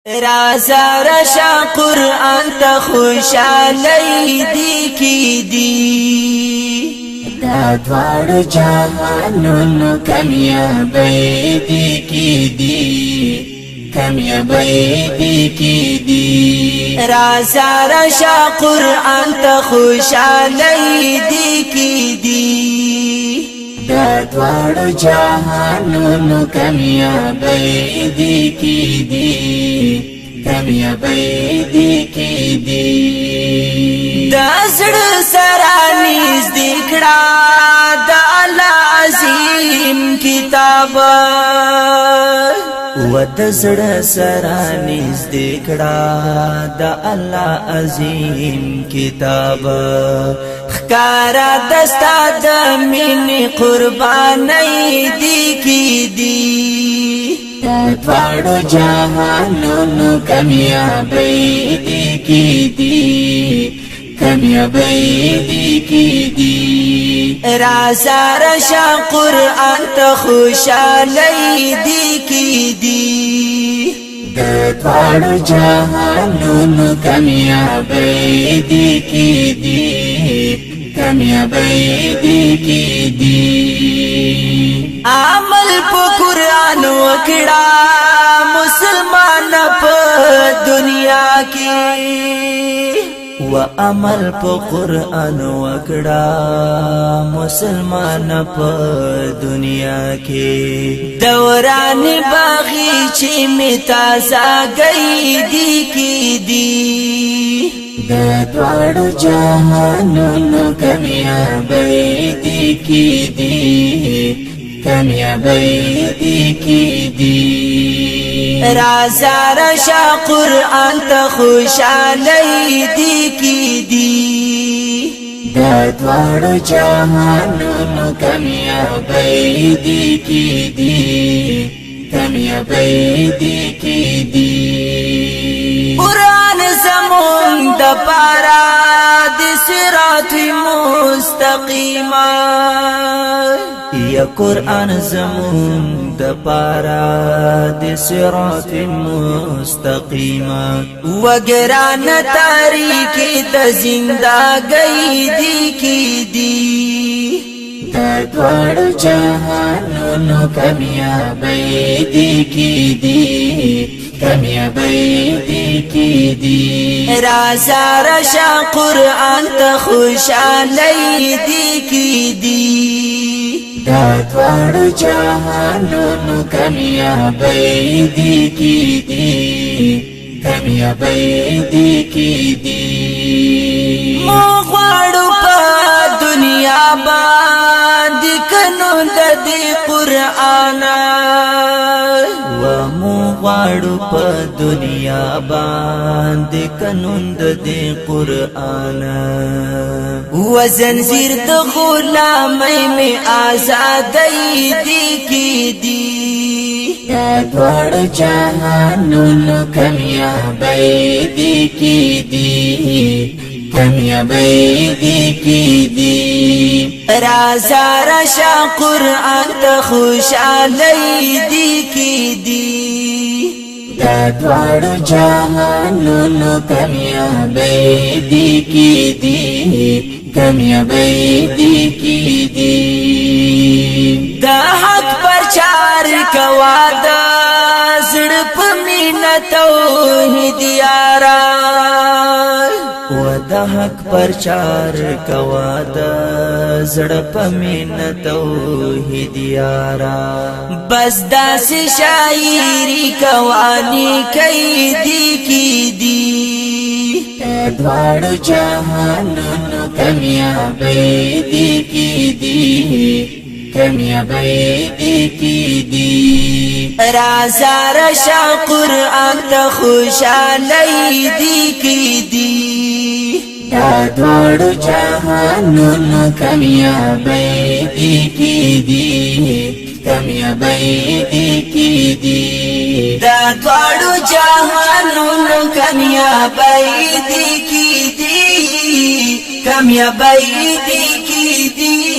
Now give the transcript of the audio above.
رازا رشا قرآن تا خوشالی دی کی دی دا دوار جهانونو کامیابی دی کی دی کامیابی دی کی دی رازا رشا قرآن تا خوشالی دی کی دی دا دوار جهانونو کامیابی دی کی دی کامیابی دی کی دی دا زړه سره نږدې کړه د الله عظیم کتاب و د زړه سره نږدې کړه د الله عظیم کتاب ښکارا دستا د مینې قربانۍ دی کی دی دا دوار جهانونو کامیابی دی کی دی کامیابی دی کی دی رازا رشا قرآن تا خوشالی دی کی دی دا دوار جهانونو کامیابی دی کی دی کامیابی دی کی دی عمل په قرآن وکړه مسلمان په دنیا کې و عمل په قرآن وکړه مسلمان په دنیا کې دوران باغی چې می تازه گئی دی کی دی دا دوار جهانونو کامیابی دی کی دی کامیابی دی کی دی رازا رشا قرآن تا خوشالی دی کی دی دا دوار جهانونو کامیابی دی کی دی کامیابی دی کی دی قرآن زمون د پارا د صراط مستقیم یا قرآن زمون د پارا د صراط مستقیم وگران تاریکی د زندگی دی کی دی دا دوار جهانونو کامیابی دی کی دی کامیابی دی کی دی رازا رشا قرآن تا خوشالی دی کی دی دا دوار جهانونو کامیابی دی کی دی کامیابی دی کی دی مو غواړو په دنیا باندې کنو د دې قرآن و مو غواړو په دنیا باندې کنو د دې قرآن و زنجیر د غلامۍ می آزادۍ دی کی دی دا دوار جهانونو کامیابی دی کی دی کامیابی دی کی دی رازا رشا قرآن تا خوشالی دی کی دی دا دوار جهانونو کامیابی دی کی دی کامیابی دی کی دی دا حق پرچار کوا دا زړه په مینه توحید یارا و دا حق پرچار کوا دا زړه په مینه توحید یارا بس داسې شاعری کوانی کوي دی کی دی دا دوار جهانونو کامیابی دی کی دی کامیابی دی کی دی رازا رشا قرآن تا خوشالی دی کی دی دا دوار جهانونو کامیابی دی کی دی کامیابی دی کی دی دا دوارو جهانونو کامیابی دی کی دی کامیابی دی کی دی